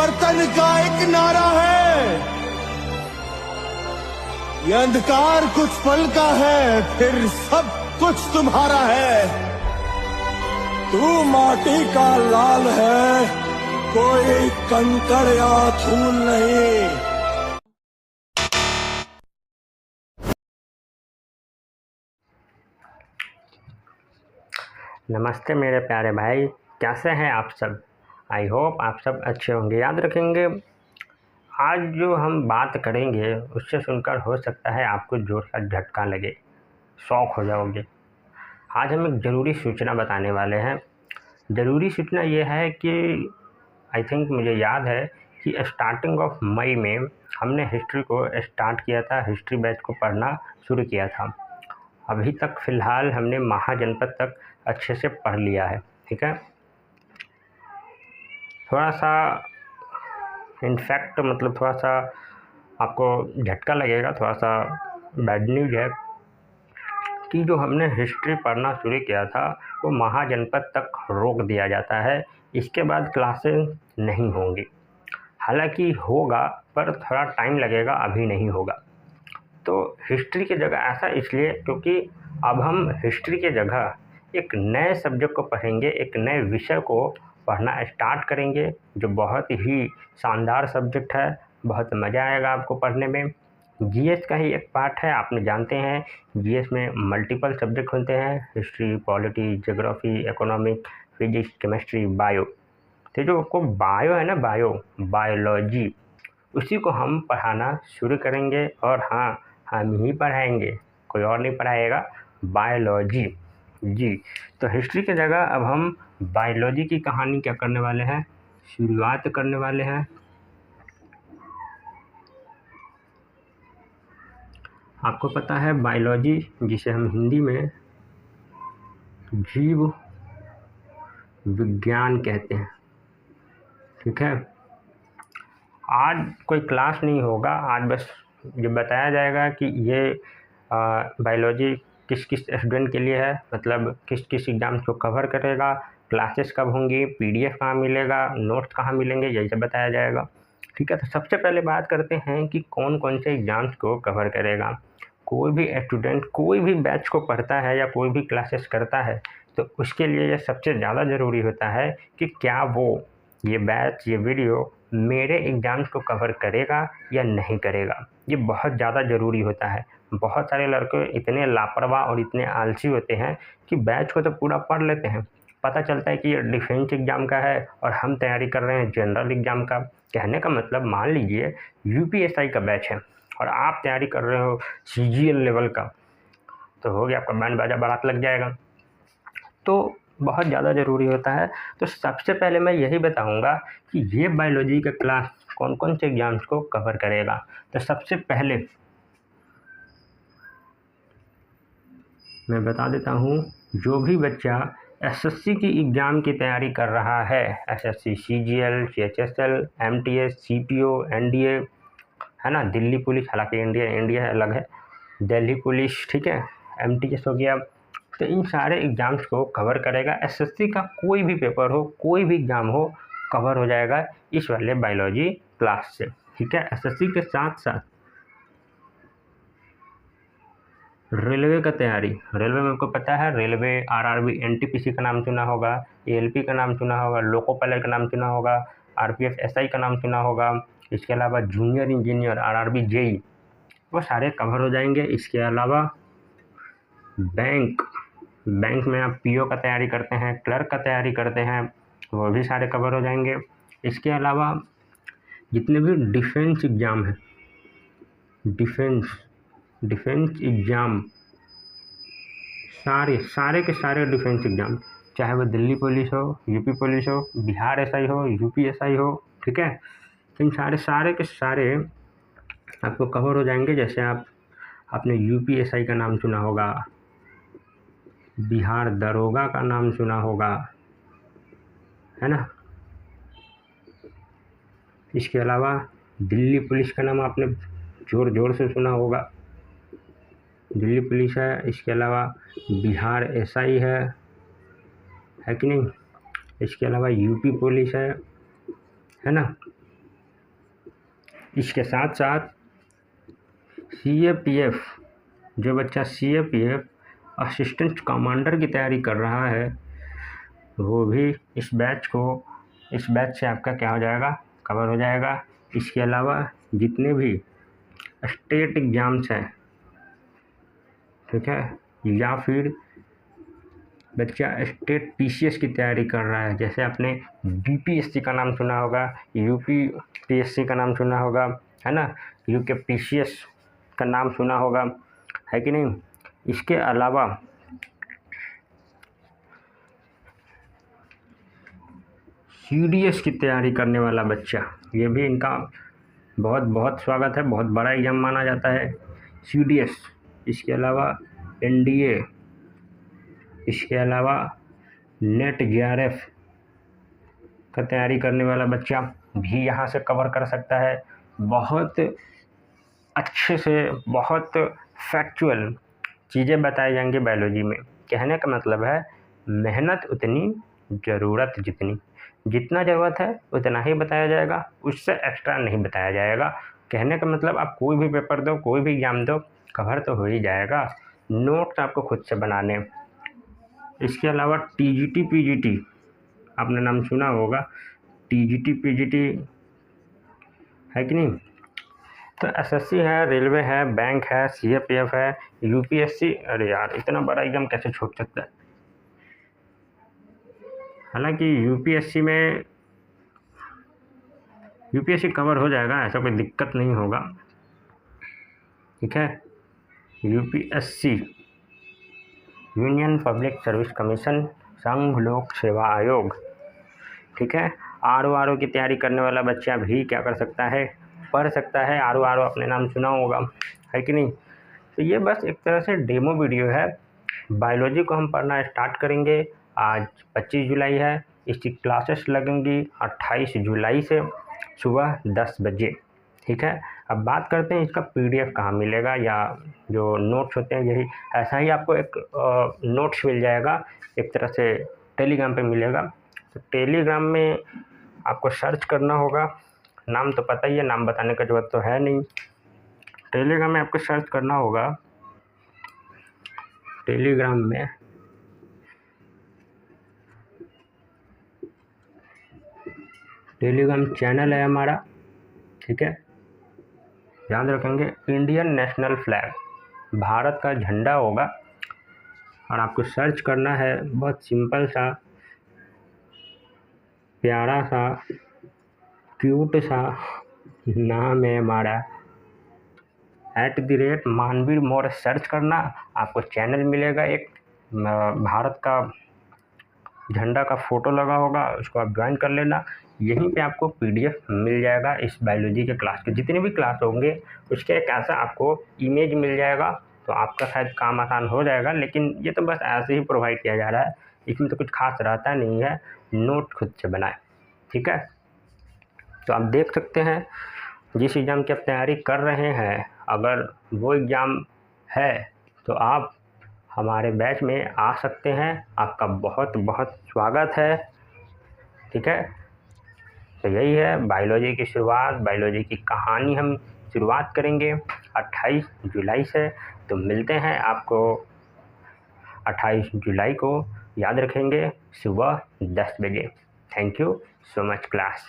परिवर्तन का एक नारा है। ये अंधकार कुछ पल का है, फिर सब कुछ तुम्हारा है। तू माटी का लाल है, कोई कंकड़ या धूल नहीं। नमस्ते मेरे प्यारे भाई, कैसे हैं आप सब। आई होप आप सब अच्छे होंगे। याद रखेंगे आज जो हम बात करेंगे उससे सुनकर हो सकता है आपको जोर का झटका लगे, शॉक हो जाओगे। आज हम एक ज़रूरी सूचना बताने वाले हैं। ज़रूरी सूचना ये है कि आई थिंक मुझे याद है कि स्टार्टिंग ऑफ मई में हमने हिस्ट्री को स्टार्ट किया था, हिस्ट्री बैच को पढ़ना शुरू किया था। अभी तक फ़िलहाल हमने महाजनपद तक अच्छे से पढ़ लिया है, ठीक है। थोड़ा सा इनफैक्ट मतलब थोड़ा सा आपको झटका लगेगा, थोड़ा सा बैड न्यूज़ है कि जो हमने हिस्ट्री पढ़ना शुरू किया था वो महाजनपद तक रोक दिया जाता है। इसके बाद क्लासेस नहीं होंगी, हालांकि होगा पर थोड़ा टाइम लगेगा, अभी नहीं होगा। तो हिस्ट्री की जगह ऐसा इसलिए क्योंकि अब हम हिस्ट्री की जगह एक नए सब्जेक्ट को पढ़ेंगे, एक नए विषय को पढ़ना स्टार्ट करेंगे जो बहुत ही शानदार सब्जेक्ट है। बहुत मज़ा आएगा आपको पढ़ने में। जीएस का ही एक पार्ट है, आपने जानते हैं जीएस में मल्टीपल सब्जेक्ट होते हैं, history, polity, geography, economic, physics, chemistry, bio. तो जो आपको बायो है ना, बायोलॉजी, उसी को हम पढ़ाना शुरू करेंगे। और हाँ, हम ही पढ़ाएंगे, कोई और नहीं पढ़ाएगा, बायोलॉजी जी। तो हिस्ट्री की जगह अब हम बायोलॉजी की कहानी क्या करने वाले हैं, शुरुआत करने वाले हैं। आपको पता है बायोलॉजी, जिसे हम हिंदी में जीव विज्ञान कहते हैं, ठीक है। आज कोई क्लास नहीं होगा, आज बस ये बताया जाएगा कि ये बायोलॉजी किस किस स्टूडेंट के लिए है, मतलब किस किस एग्ज़ाम्स को कवर करेगा, क्लासेस कब होंगी, पीडीएफ कहाँ मिलेगा, नोट्स कहाँ मिलेंगे, यही सब बताया जाएगा, ठीक है। तो सबसे पहले बात करते हैं कि कौन कौन से एग्ज़ाम्स को कवर करेगा। कोई भी स्टूडेंट कोई भी बैच को पढ़ता है या कोई भी क्लासेस करता है तो उसके लिए ये सबसे ज़्यादा ज़रूरी होता है कि क्या वो ये बैच, ये वीडियो मेरे एग्ज़ाम्स को कवर करेगा या नहीं करेगा। ये बहुत ज़्यादा ज़रूरी होता है। बहुत सारे लड़के इतने लापरवाह और इतने आलसी होते हैं कि बैच को तो पूरा पढ़ लेते हैं, पता चलता है कि ये डिफेंस एग्ज़ाम का है और हम तैयारी कर रहे हैं जनरल एग्ज़ाम का। कहने का मतलब, मान लीजिए यूपीएसआई का बैच है और आप तैयारी कर रहे हो सीजीएल लेवल का, तो हो गया, आपका बैंड बाजा बारात लग जाएगा। तो बहुत ज़्यादा ज़रूरी होता है। तो सबसे पहले मैं यही बताऊंगा कि ये बायोलॉजी का क्लास कौन कौन से एग्ज़ाम्स को कवर करेगा। तो सबसे पहले मैं बता देता हूँ, जो भी बच्चा एसएससी की एग्ज़ाम की तैयारी कर रहा है, SSC, CGL, CHSL, MTS, CPO, NDA, है ना, दिल्ली पुलिस, हालांकि इंडिया अलग है, दिल्ली पुलिस, ठीक है, एमटीएस हो गया, तो इन सारे एग्ज़ाम्स को कवर करेगा। एसएससी का कोई भी पेपर हो, कोई भी एग्ज़ाम हो, कवर हो जाएगा इस वाले बायोलॉजी क्लास से, ठीक है। एसएससी के साथ साथ रेलवे का तैयारी, रेलवे में आपको पता है, रेलवे, आरआरबी, एनटीपीसी का नाम सुना होगा, एएलपी का नाम सुना होगा, लोको पायलट का नाम सुना होगा, आरपीएफ एसआई का नाम सुना होगा। इसके अलावा जूनियर इंजीनियर, आरआरबी, जेई, वो सारे कवर हो जाएंगे। इसके अलावा बैंक में आप पीओ का तैयारी करते हैं, क्लर्क का तैयारी करते हैं, वो भी सारे कवर हो जाएंगे। इसके अलावा जितने भी डिफेंस एग्ज़ाम हैं, डिफेंस एग्ज़ाम, सारे के सारे डिफेंस एग्ज़ाम, चाहे वो दिल्ली पुलिस हो, यूपी पुलिस हो, बिहार एसआई हो, यूपी एसआई हो, ठीक है, इन सारे के सारे आपको कवर हो जाएंगे। जैसे आपने यूपी एसआई का नाम सुना होगा, बिहार दरोगा का नाम सुना होगा, है ना। इसके अलावा दिल्ली पुलिस का नाम आपने जोर से सुना होगा, दिल्ली पुलिस है। इसके अलावा बिहार एसआई है कि नहीं। इसके अलावा यूपी पुलिस है ना। इसके साथ साथ CAPF, जो बच्चा CAPF असिस्टेंट कमांडर की तैयारी कर रहा है वो भी इस बैच से आपका क्या हो जाएगा, कवर हो जाएगा। इसके अलावा जितने भी स्टेट एग्ज़ाम्स हैं, ठीक है, या फिर बच्चा स्टेट PCS की तैयारी कर रहा है, जैसे आपने BPSC का नाम सुना होगा, UPPSC का नाम सुना होगा, है ना, UK PCS का नाम सुना होगा, है कि नहीं। इसके अलावा CDS की तैयारी करने वाला बच्चा, ये भी इनका बहुत बहुत स्वागत है, बहुत बड़ा एग्जाम माना जाता है CDS। इसके अलावा NDA, इसके अलावा नेट JRF का तैयारी करने वाला बच्चा भी यहाँ से कवर कर सकता है। बहुत अच्छे से बहुत फैक्चुअल चीज़ें बताई जाएंगी बायोलॉजी में। कहने का मतलब है मेहनत उतनी, ज़रूरत जितना ज़रूरत है उतना ही बताया जाएगा, उससे एक्स्ट्रा नहीं बताया जाएगा। कहने का मतलब आप कोई भी पेपर दो, कोई भी एग्जाम दो, कवर तो हो ही जाएगा। नोट्स आपको खुद से बनाने। इसके अलावा TGT PGT आपने नाम सुना होगा, TGT PGT है कि नहीं। तो SSC है, रेलवे है, बैंक है, CAPF है, UPSC। अरे यार इतना बड़ा एग्जाम कैसे छूट सकता है। हालांकि UPSC कवर हो जाएगा, ऐसा कोई दिक्कत नहीं होगा, ठीक है। UPSC union public service commission, संघ लोक सेवा आयोग, ठीक है। RO की तैयारी करने वाला बच्चा भी क्या कर सकता है, पढ़ सकता है। RO अपने नाम सुना होगा, है कि नहीं। तो ये बस एक तरह से डेमो वीडियो है। बायोलॉजी को हम पढ़ना स्टार्ट करेंगे। आज 25 जुलाई है, इसकी क्लासेस लगेंगी 28 जुलाई से सुबह 10 बजे, ठीक है। अब बात करते हैं इसका PDF कहाँ मिलेगा, या जो नोट्स होते हैं यही ऐसा ही आपको एक नोट्स मिल जाएगा, एक तरह से टेलीग्राम पे मिलेगा। तो टेलीग्राम में आपको सर्च करना होगा, नाम तो पता ही है, नाम बताने का जरूरत तो है नहीं। टेलीग्राम में आपको सर्च करना होगा, टेलीग्राम में टेलीग्राम चैनल है हमारा, ठीक है। याद रखेंगे इंडियन नेशनल फ्लैग, भारत का झंडा होगा, और आपको सर्च करना है। बहुत सिंपल सा, प्यारा सा, क्यूट सा नाम है हमारा, @मानवीर मौर्य सर्च करना, आपको चैनल मिलेगा। एक भारत का झंडा का फ़ोटो लगा होगा, उसको आप ज्वाइन कर लेना। यहीं पे आपको PDF मिल जाएगा इस बायोलॉजी के क्लास के, जितने भी क्लास होंगे उसके एक ऐसा आपको इमेज मिल जाएगा, तो आपका शायद काम आसान हो जाएगा। लेकिन ये तो बस ऐसे ही प्रोवाइड किया जा रहा है, इसमें तो कुछ खास रहता नहीं है। नोट खुद से बनाए, ठीक है। तो आप देख सकते हैं जिस एग्ज़ाम की आप तैयारी कर रहे हैं, अगर वो एग्ज़ाम है तो आप हमारे बैच में आ सकते हैं। आपका बहुत बहुत स्वागत है, ठीक है। तो यही है बायोलॉजी की शुरुआत, बायोलॉजी की कहानी हम शुरुआत करेंगे 28 जुलाई से। तो मिलते हैं आपको 28 जुलाई को, याद रखेंगे सुबह 10 बजे। Thank you so much class.